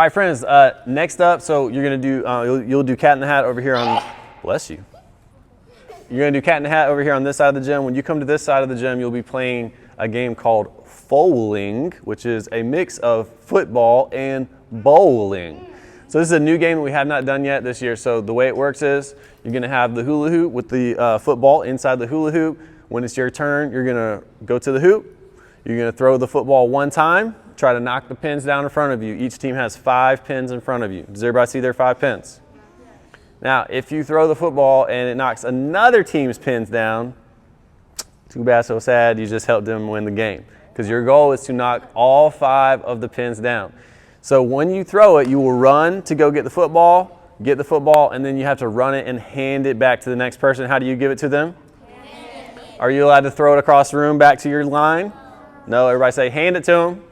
All right, friends, next up, so you're going to do, you'll do cat in the hat over here on, bless you. You're going to do cat in the hat over here on this side of the gym. When you come to this side of the gym, you'll be playing a game called Fowling, which is a mix of football and bowling. So this is a new game that we have not done yet this year. So the way it works is you're going to have the hula hoop with the football inside the hula hoop. When it's your turn, you're going to go to the hoop. You're going to throw the football one time. Try to knock the pins down in front of you. Each team has 5 pins in front of you. Does everybody see their 5 pins? Now, if you throw the football and it knocks another team's pins down, too bad, so sad, you just helped them win the game. Because your goal is to knock all 5 of the pins down. So when you throw it, you will run to go get the football, and then you have to run it and hand it back to the next person. How do you give it to them? Are you allowed to throw it across the room back to your line? No, everybody say, hand it to them.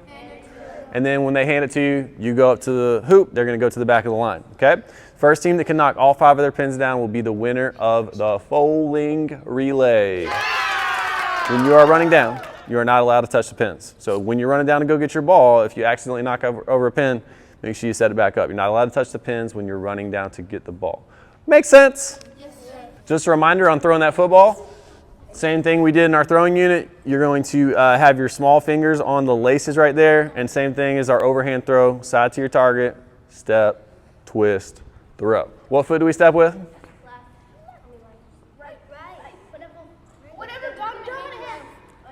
And then when they hand it to you, you go up to the hoop, they're going to go to the back of the line, okay? First team that can knock all 5 of their pins down will be the winner of the Fowling relay. When you are running down, you are not allowed to touch the pins. So when you're running down to go get your ball, if you accidentally knock over a pin, make sure you set it back up. You're not allowed to touch the pins when you're running down to get the ball. Makes sense? Yes, sir. Just a reminder on throwing that football. Same thing we did in our throwing unit. You're going to have your small fingers on the laces right there. And same thing as our overhand throw, side to your target, step, twist, throw. What foot do we step with?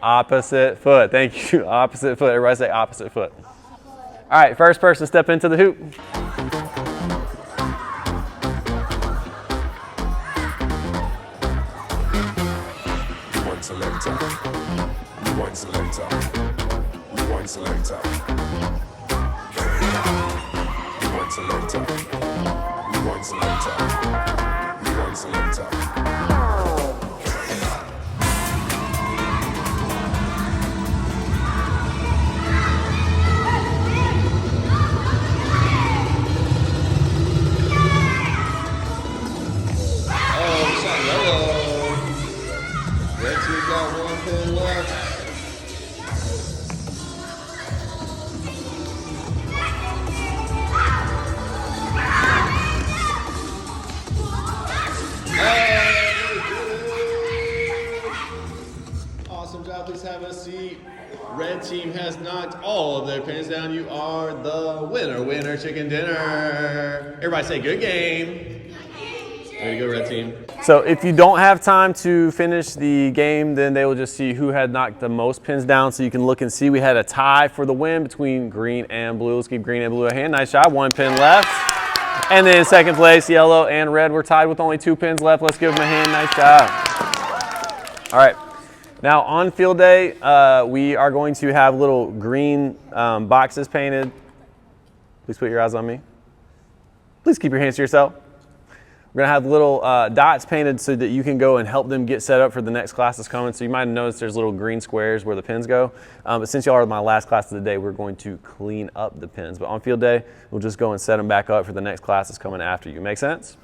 Opposite foot. Thank you. Opposite foot. Everybody say opposite foot. All right, first person step into the hoop. Awesome job, please have a seat. Red team has knocked all of their pins down. You are the winner, chicken dinner. Everybody say good game. There you go, red team. So if you don't have time to finish the game, then they will just see who had knocked the most pins down. So you can look and see we had a tie for the win between green and blue. Let's give green and blue a hand. Nice job, 1 pin left. And then in second place, yellow and red were tied with only 2 pins left. Let's give them a hand, nice job. All right, now on field day, we are going to have little green boxes painted. Please put your eyes on me. Please keep your hands to yourself. We're going to have little dots painted so that you can go and help them get set up for the next class that's coming. So you might have noticed there's little green squares where the pins go. But since y'all are my last class of the day, we're going to clean up the pins. But on field day, we'll just go and set them back up for the next class that's coming after you. Make sense?